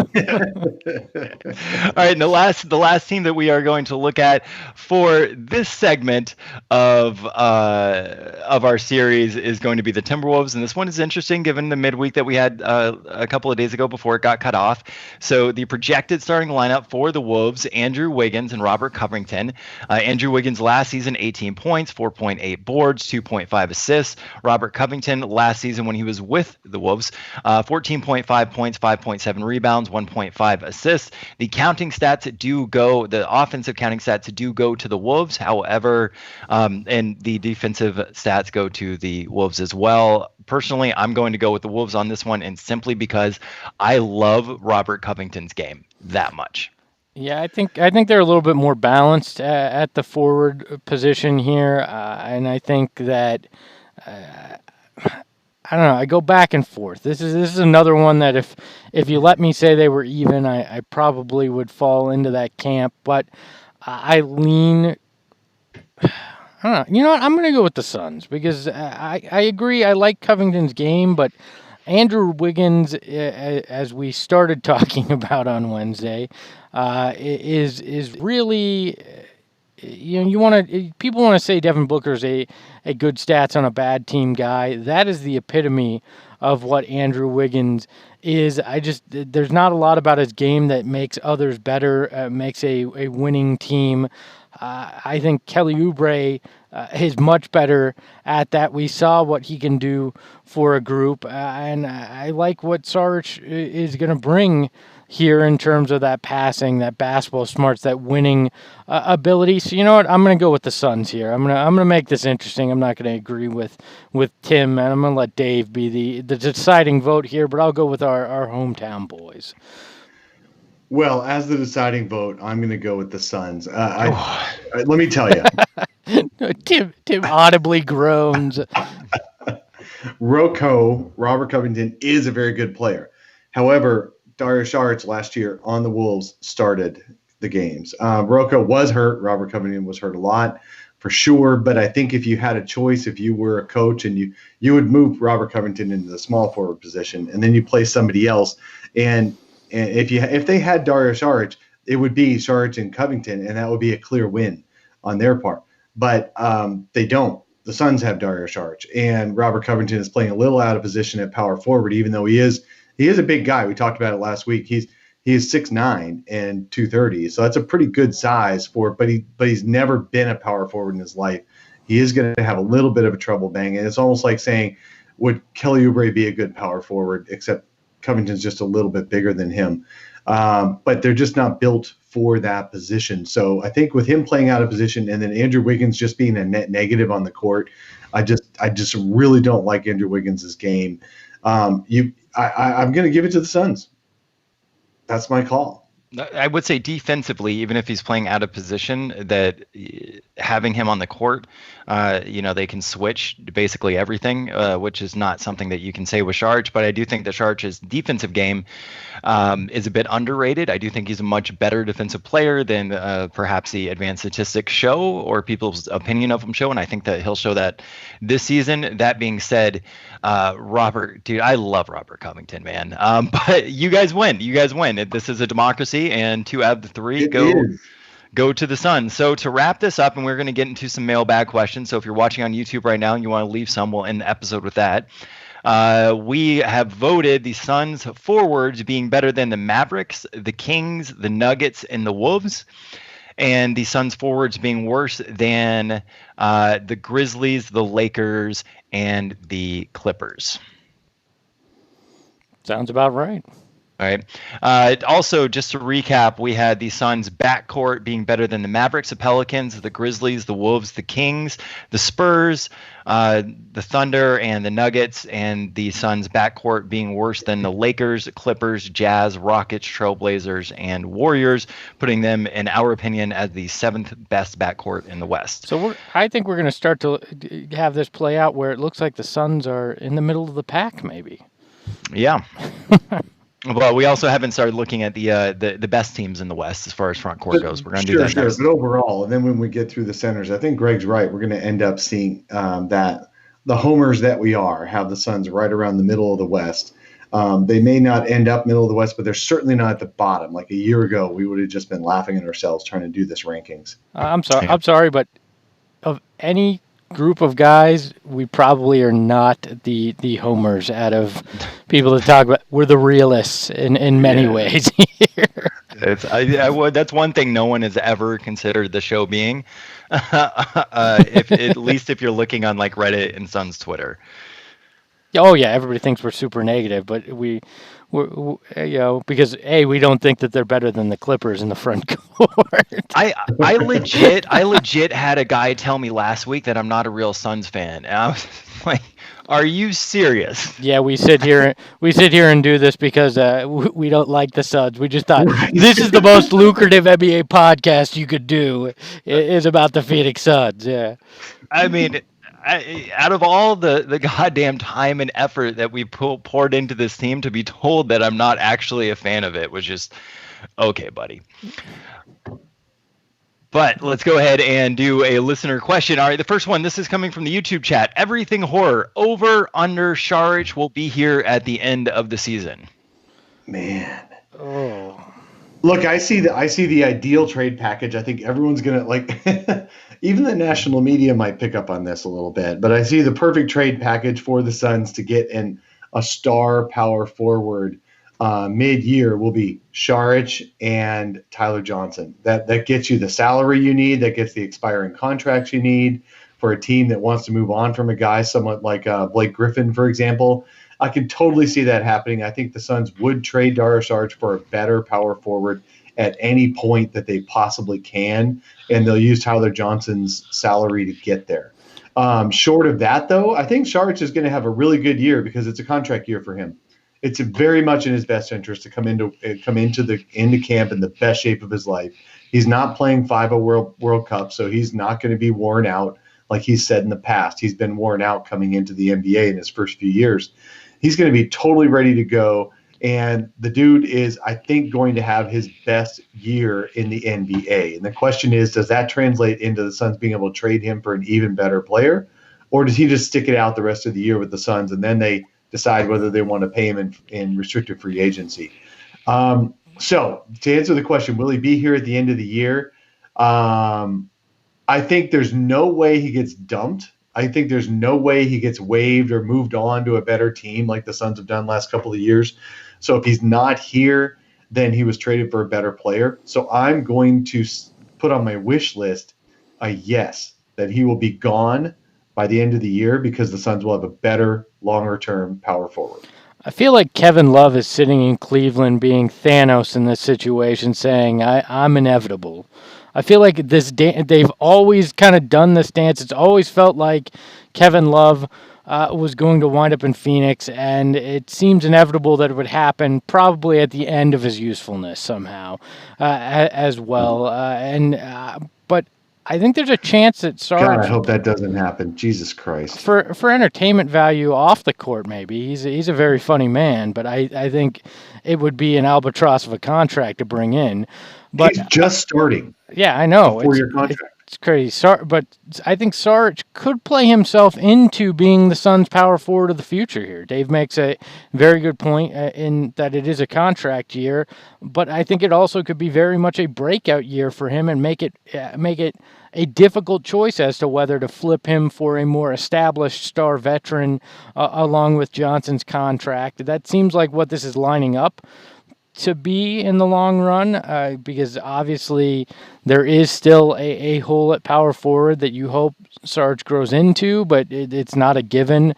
right, and the last team that we are going to look at for this segment of our series is going to be the Timberwolves, and this one is interesting given the midweek that we had a couple of days ago before it got cut off. So the projected starting lineup for the Wolves: Andrew Wiggins and Robert Covington. Andrew Wiggins last season 18 points, 4.8 boards, 2.5 assists. Robert Covington last season when he was with the Wolves, 14.5 points, 5.7 rebounds, 1.5 assists. The offensive counting stats do go to the Wolves. However, and the defensive stats go to the Wolves as well. Personally, I'm going to go with the Wolves on this one, and simply because I love Robert Covington's game that much. Yeah, I think they're a little bit more balanced at the forward position here, and I think that I don't know. I go back and forth. This is another one that if you let me say they were even, I probably would fall into that camp. But I lean. I don't know. You know what? I'm going to go with the Suns because I agree. I like Covington's game, but Andrew Wiggins, as we started talking about on Wednesday, is really, people want to say Devin Booker's a good stats on a bad team guy. That is the epitome of what Andrew Wiggins is. There's not a lot about his game that makes others better, makes a winning team. I think Kelly Oubre is much better at that. We saw what he can do for a group, and I like what Sarge is going to bring here in terms of that passing, that basketball smarts, that winning ability. So you know what? I'm going to go with the Suns here. I'm going to make this interesting. I'm not going to agree with Tim, and I'm going to let Dave be the deciding vote here, but I'll go with our hometown boys. Well, as the deciding vote, I'm going to go with the Suns. Let me tell you. Tim audibly groans. Robert Covington, is a very good player. However, Dario Saric last year on the Wolves started the games. Rocco was hurt. Robert Covington was hurt a lot, for sure. But I think if you had a choice, if you were a coach and you would move Robert Covington into the small forward position, and then you play somebody else, and if they had Dario Saric, it would be Saric and Covington, and that would be a clear win on their part. But they don't. The Suns have Dario Saric, and Robert Covington is playing a little out of position at power forward, even though he is a big guy. We talked about it last week. He is 6'9" and 230, so that's a pretty good size but he's never been a power forward in his life. He is going to have a little bit of a trouble banging. It's almost like saying, would Kelly Oubre be a good power forward, except Covington's just a little bit bigger than him. But they're just not built for that position. So I think with him playing out of position and then Andrew Wiggins just being a net negative on the court, I just really don't like Andrew Wiggins' game. I'm going to give it to the Suns. That's my call. I would say defensively, even if he's playing out of position, that having him on the court, they can switch basically everything, which is not something that you can say with Saric. But I do think that Saric's defensive game is a bit underrated. I do think he's a much better defensive player than perhaps the advanced statistics show or people's opinion of him show. And I think that he'll show that this season. That being said, Robert, dude, I love Robert Covington, man. But you guys win. This is a democracy, and 2 out of the 3 go to the Suns. So to wrap this up, and we're going to get into some mailbag questions. So if you're watching on YouTube right now and you want to leave some, we'll end the episode with that. We have voted the Suns forwards being better than the Mavericks, the Kings, the Nuggets, and the Wolves, and the Suns forwards being worse than the Grizzlies, the Lakers, and the Clippers. Sounds about right. All right. Also, just to recap, we had the Suns backcourt being better than the Mavericks, the Pelicans, the Grizzlies, the Wolves, the Kings, the Spurs, the Thunder, and the Nuggets, and the Suns backcourt being worse than the Lakers, Clippers, Jazz, Rockets, Trailblazers, and Warriors, putting them, in our opinion, as the 7th best backcourt in the West. So I think we're going to start to have this play out where it looks like the Suns are in the middle of the pack, maybe. Yeah. Well, we also haven't started looking at the best teams in the West as far as front court goes. We're going to do that next. But overall, and then when we get through the centers, I think Greg's right. We're going to end up seeing that the homers that we are have the Suns right around the middle of the West. They may not end up middle of the West, but they're certainly not at the bottom. Like a year ago, we would have just been laughing at ourselves trying to do this rankings. I'm sorry, but of any group of guys, we probably are not the homers out of people to talk about. We're the realists in many ways here. That's one thing no one has ever considered the show being. If at least if you're looking on like Reddit and Sun's Twitter. Oh yeah, everybody thinks we're super negative, but because we don't think that they're better than the Clippers in the front court. I legit had a guy tell me last week that I'm not a real Suns fan, and I was like, "Are you serious?" Yeah, we sit here and do this because we don't like the Suns. We just thought this is the most lucrative NBA podcast you could do is about the Phoenix Suns. Yeah, I mean, out of all the goddamn time and effort that we poured into this team, to be told that I'm not actually a fan of it was just okay, buddy. But let's go ahead and do a listener question. All right, the first one, this is coming from the YouTube chat. Everything horror, over, under, Saric will be here at the end of the season. Man. Oh. Look, I see the ideal trade package. I think everyone's going to like even the national media might pick up on this a little bit, but I see the perfect trade package for the Suns to get a star power forward mid-year will be Saric and Tyler Johnson. That gets you the salary you need. That gets the expiring contracts you need for a team that wants to move on from a guy somewhat like Blake Griffin, for example. I can totally see that happening. I think the Suns would trade Dario Saric for a better power forward at any point that they possibly can, and they'll use Tyler Johnson's salary to get there. Short of that, though, I think Saric is going to have a really good year because it's a contract year for him. It's very much in his best interest to come into camp in the best shape of his life. He's not playing 5-0 World Cup, so he's not going to be worn out like he's said in the past. He's been worn out coming into the NBA in his first few years. He's going to be totally ready to go, and the dude is, I think, going to have his best year in the NBA. And the question is, does that translate into the Suns being able to trade him for an even better player, or does he just stick it out the rest of the year with the Suns, and then they decide whether they want to pay him in restricted free agency? So to answer the question, will he be here at the end of the year? I think there's no way he gets dumped. I think there's no way he gets waived or moved on to a better team like the Suns have done last couple of years. So if he's not here, then he was traded for a better player. So I'm going to put on my wish list a yes, that he will be gone by the end of the year because the Suns will have a better, longer-term power forward. I feel like Kevin Love is sitting in Cleveland being Thanos in this situation, saying, I'm inevitable. I feel like they've always kind of done this dance. It's always felt like Kevin Love was going to wind up in Phoenix, and it seems inevitable that it would happen probably at the end of his usefulness somehow as well. But I think there's a chance that Saric... God, I hope that doesn't happen. Jesus Christ. For entertainment value off the court, maybe. He's a very funny man, but I think it would be an albatross of a contract to bring in. But he's just starting. Yeah, I know. A 4-year contract. It's crazy. But I think Saric could play himself into being the Suns' power forward of the future here. Dave makes a very good point in that it is a contract year, but I think it also could be very much a breakout year for him and make it a difficult choice as to whether to flip him for a more established star veteran along with Johnson's contract. That seems like what this is lining up to be in the long run, because obviously there is still a hole at power forward that you hope Saric grows into, but it's not a given.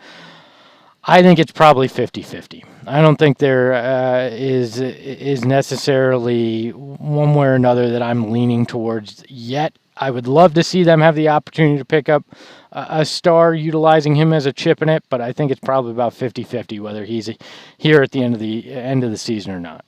I think it's probably 50-50. I don't think there is necessarily one way or another that I'm leaning towards yet. I would love to see them have the opportunity to pick up a star utilizing him as a chip in it, but I think it's probably about 50-50 whether he's here at the end of the season or not.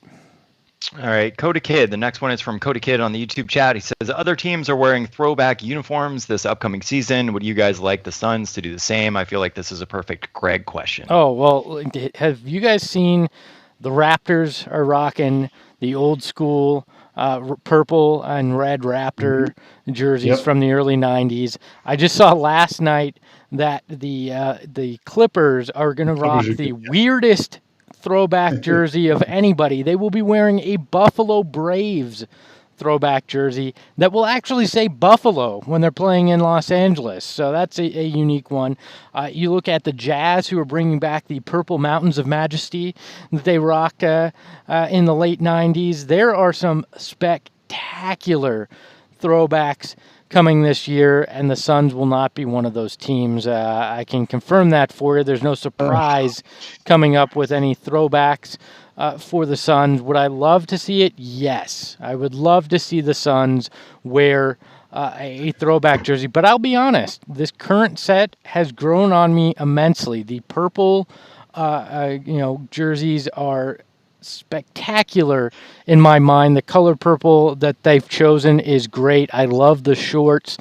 All right, Coda Kid. The next one is from Coda Kid on the YouTube chat. He says, other teams are wearing throwback uniforms this upcoming season. Would you guys like the Suns to do the same? I feel like this is a perfect Greg question. Oh, well, have you guys seen the Raptors are rocking the old school purple and red Raptor jerseys from the early 90s. I just saw last night that the Clippers are going to rock the weirdest throwback jersey of anybody. They will be wearing a Buffalo Braves throwback jersey that will actually say Buffalo when they're playing in Los Angeles. So that's a unique one. You look at the Jazz, who are bringing back the Purple Mountains of Majesty that they rocked in the late 90s. There are some spectacular throwbacks coming this year, and the Suns will not be one of those teams. I can confirm that for you. There's no surprise coming up with any throwbacks for the Suns. Would I love to see it? Yes. I would love to see the Suns wear a throwback jersey. But I'll be honest, this current set has grown on me immensely. The purple jerseys are spectacular in my mind. The color purple that they've chosen is great. I love the shorts.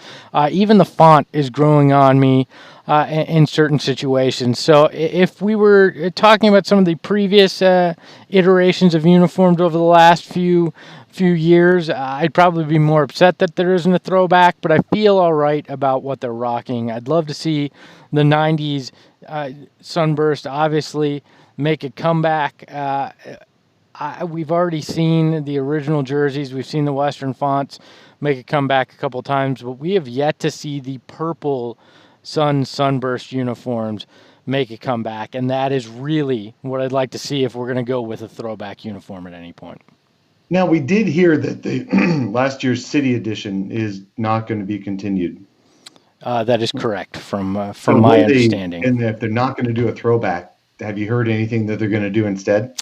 Even the font is growing on me in certain situations. So if we were talking about some of the previous iterations of uniforms over the last few years, I'd probably be more upset that there isn't a throwback, but I feel all right about what they're rocking. I'd love to see the 90s Sunburst obviously make a comeback. We've already seen the original jerseys. We've seen the Western fonts make a comeback a couple times, but we have yet to see the purple Sunburst uniforms make a comeback, and that is really what I'd like to see if we're going to go with a throwback uniform at any point. Now, we did hear that the last year's City Edition is not going to be continued. That is correct from my understanding. And if they're not going to do a throwback, have you heard anything that they're going to do instead?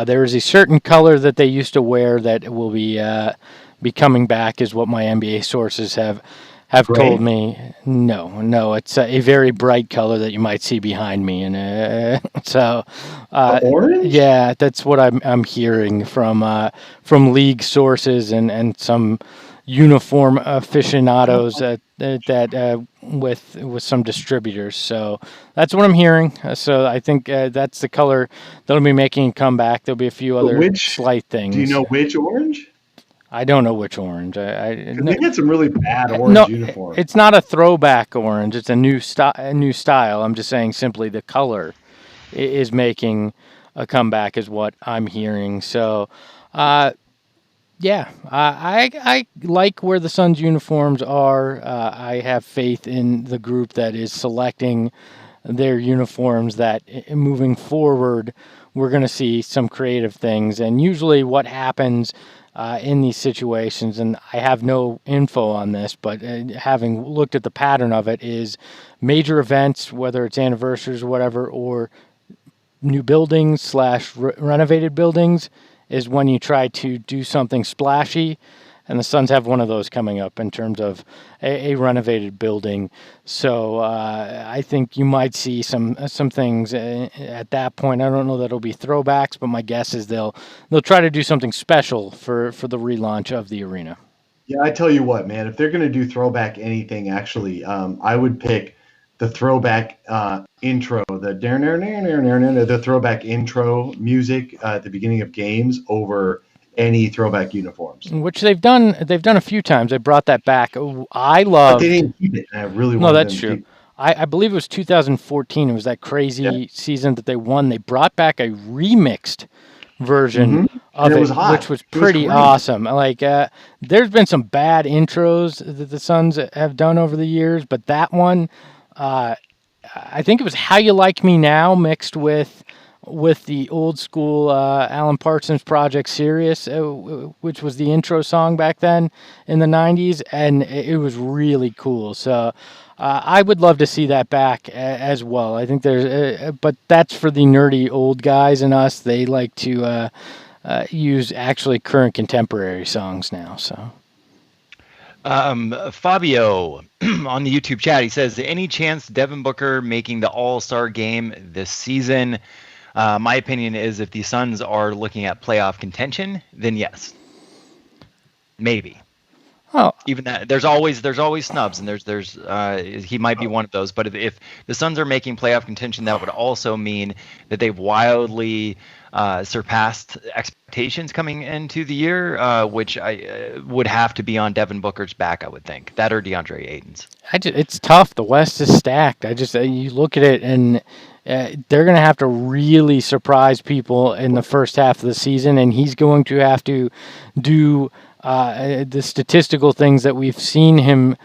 There is a certain color that they used to wear that will be coming back, is what my NBA sources have told me. No, it's a very bright color that you might see behind me, and orange. Yeah, that's what I'm hearing from league sources and some uniform aficionados that with some distributors. So that's what I'm hearing. So I think that's the color that'll be making a comeback. There'll be a few other slight things. Do you know which orange? I don't know which orange. They get some really bad orange uniforms. It's not a throwback orange. It's a new style. I'm just saying simply the color is making a comeback is what I'm hearing. So, yeah, I like where the Suns uniforms are. I have faith in the group that is selecting their uniforms, that moving forward, we're going to see some creative things. And usually what happens in these situations, and I have no info on this, but having looked at the pattern of it, is major events, whether it's anniversaries or whatever, or new buildings / renovated buildings, is when you try to do something splashy, and the Suns have one of those coming up in terms of a renovated building. So I think you might see some things at that point. I don't know that it'll be throwbacks, but my guess is they'll try to do something special for the relaunch of the arena. Yeah, I tell you what, man, if they're going to do throwback anything, actually, I would pick the throwback intro, the throwback intro music at the beginning of games over any throwback uniforms, which they've done a few times. They brought that back. I love. But they didn't keep it. I really no, that's true. I believe it was 2014. It was that crazy season that they won. They brought back a remixed version of it, which was pretty awesome. Like, there's been some bad intros that the Suns have done over the years, but that one, I think it was "How You Like Me Now" mixed with the old school Alan Parsons Project Sirius, which was the intro song back then in the 90s, and it was really cool. So I would love to see that back as well. I think but that's for the nerdy old guys in us. They like to use actually current contemporary songs now. So. Fabio on the YouTube chat, he says, any chance Devin Booker making the All-Star game this season? My opinion is if the Suns are looking at playoff contention, then yes, maybe. Oh, even that there's always snubs, and there's he might be one of those. But if the Suns are making playoff contention, that would also mean that they've wildly surpassed expectations coming into the year, which I would have to be on Devin Booker's back, I would think. That or DeAndre Ayton's. It's tough. The West is stacked. You look at it, and they're going to have to really surprise people in the first half of the season, and he's going to have to do the statistical things that we've seen him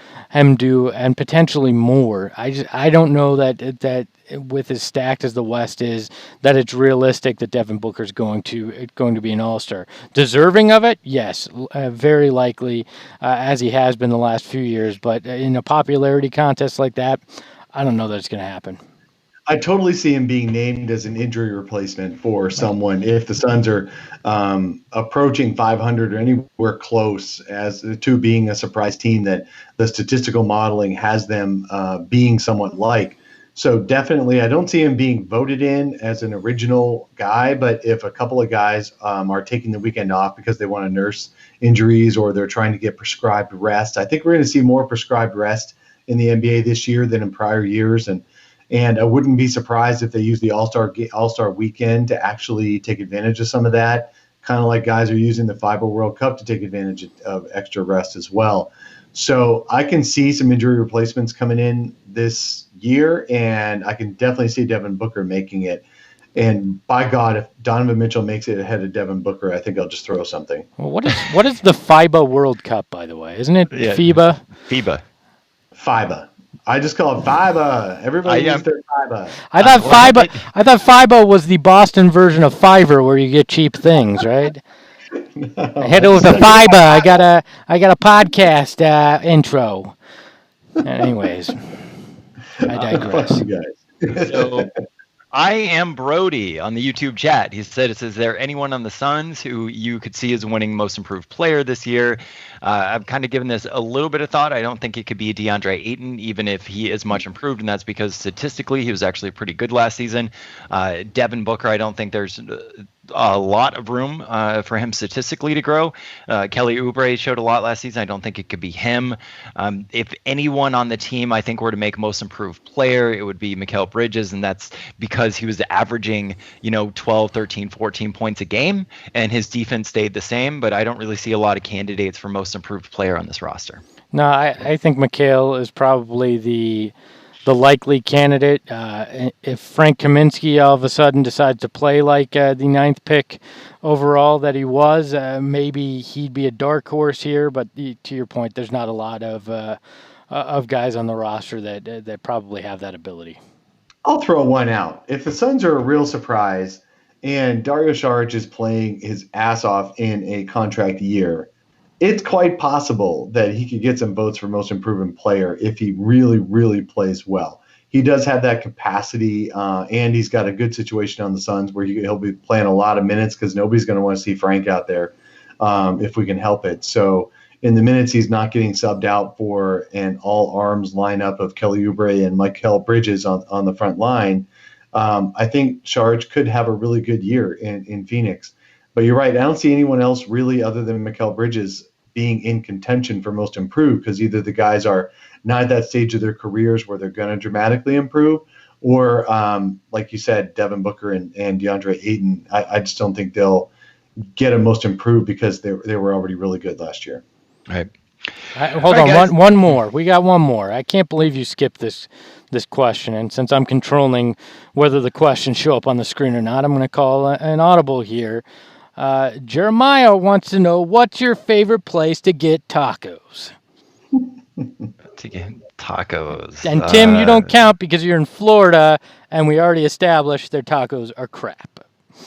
do, and potentially more. I don't know that with as stacked as the West is, that it's realistic that Devin Booker's going to be an All-Star. Deserving of it, yes, very likely, as he has been the last few years. But in a popularity contest like that, I don't know that it's going to happen. I totally see him being named as an injury replacement for someone if the Suns are approaching 500 or anywhere close as to being a surprise team that the statistical modeling has them being somewhat like. So definitely, I don't see him being voted in as an original guy, but if a couple of guys are taking the weekend off because they want to nurse injuries or they're trying to get prescribed rest, I think we're going to see more prescribed rest in the NBA this year than in prior years. And I wouldn't be surprised if they use the All-Star weekend to actually take advantage of some of that, kind of like guys are using the FIBA World Cup to take advantage of extra rest as well. So I can see some injury replacements coming in this year, and I can definitely see Devin Booker making it. And by God, if Donovan Mitchell makes it ahead of Devin Booker, I think I'll just throw something. Well, what is the FIBA World Cup, by the way? Isn't it FIBA? FIBA. I just call it FIBA. Everybody uses their FIBA. I thought FIBA was the Boston version of Fiverr, where you get cheap things, right? No, I head over to FIBA. I got a podcast intro. Anyways, I digress. Fuck you guys. So I am Brody on the YouTube chat. He said, "Is there anyone on the Suns who you could see as winning Most Improved Player this year?" I've kind of given this a little bit of thought. I don't think it could be DeAndre Ayton, even if he is much improved, and that's because statistically he was actually pretty good last season. Devin Booker, I don't think there's a lot of room for him statistically to grow. Kelly Oubre showed a lot last season. I don't think it could be him. If anyone on the team I think were to make Most Improved Player, it would be Mikal Bridges, and that's because he was averaging 12, 13, 14 points a game, and his defense stayed the same, but I don't really see a lot of candidates for Most Improved Player on this roster. No, I think Mikal is probably the likely candidate. If Frank Kaminsky all of a sudden decides to play like the 9th pick overall that he was, maybe he'd be a dark horse here. But to your point, there's not a lot of guys on the roster that probably have that ability. I'll throw one out. If the Suns are a real surprise and Dario Saric is playing his ass off in a contract year, it's quite possible that he could get some votes for Most Improved Player if he really, really plays well. He does have that capacity, and he's got a good situation on the Suns where he'll be playing a lot of minutes because nobody's going to want to see Frank out there if we can help it. So in the minutes he's not getting subbed out for an all-arms lineup of Kelly Oubre and Mikal Bridges on the front line, I think Saric could have a really good year in Phoenix. But you're right. I don't see anyone else really other than Mikal Bridges being in contention for Most Improved because either the guys are not at that stage of their careers where they're going to dramatically improve or, like you said, Devin Booker and DeAndre Ayton, I just don't think they'll get a Most Improved because they were already really good last year. All right. Hold on, one more. We got one more. I can't believe you skipped this question, and since I'm controlling whether the questions show up on the screen or not, I'm going to call an audible here. Jeremiah wants to know, what's your favorite place to get tacos? To get tacos. And Tim, you don't count because you're in Florida, and we already established their tacos are crap.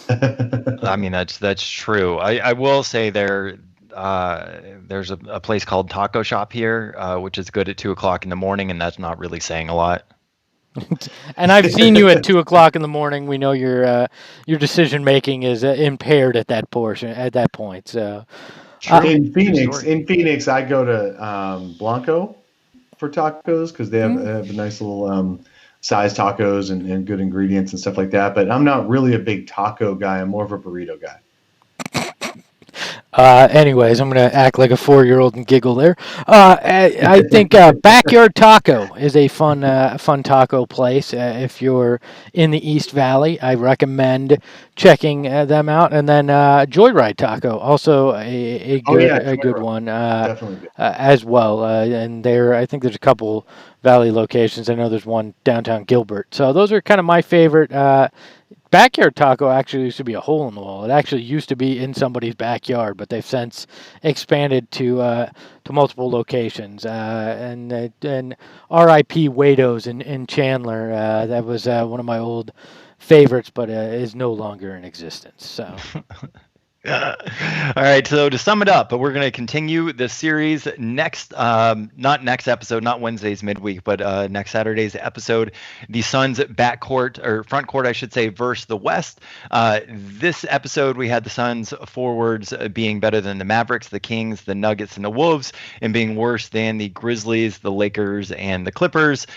I mean, that's true. I will say there's a place called Taco Shop here, which is good at 2:00 in the morning, and that's not really saying a lot. And I've seen you at 2:00 in the morning. We know your decision making is impaired at that point. So in Phoenix, I go to Blanco for tacos because they have a nice little size tacos and good ingredients and stuff like that. But I'm not really a big taco guy. I'm more of a burrito guy. Anyways, I'm going to act like a 4-year-old and giggle there. I think Backyard Taco is a fun taco place. If you're in the East Valley, I recommend checking them out. And then Joyride Taco, also Oh yeah, a good Joyride. one Definitely good. as well. And I think there's a couple Valley locations. I know there's one downtown Gilbert. So those are kind of my favorite. Backyard Taco actually used to be a hole in the wall. It actually used to be in somebody's backyard, but they've since expanded to multiple locations. And R.I.P. Wado's in Chandler. That was one of my old favorites, but is no longer in existence. So. All right, so to sum it up, but we're going to continue the series next, not next episode, not Wednesday's midweek, but next Saturday's episode, the Suns backcourt, or front court, I should say, versus the West. This episode, we had the Suns forwards being better than the Mavericks, the Kings, the Nuggets, and the Wolves, and being worse than the Grizzlies, the Lakers, and the Clippers.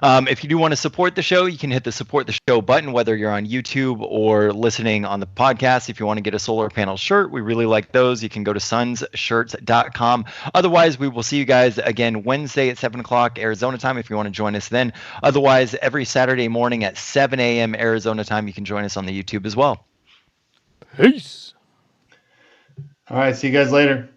If you do want to support the show, you can hit the support the show button, whether you're on YouTube or listening on the podcast. If you want to get a solar panel shirt, we really like those. You can go to sunsshirts.com. Otherwise, we will see you guys again Wednesday at 7 o'clock Arizona time if you want to join us then. Otherwise, every Saturday morning at 7 a.m. Arizona time, you can join us on the YouTube as well. Peace. All right, see you guys later.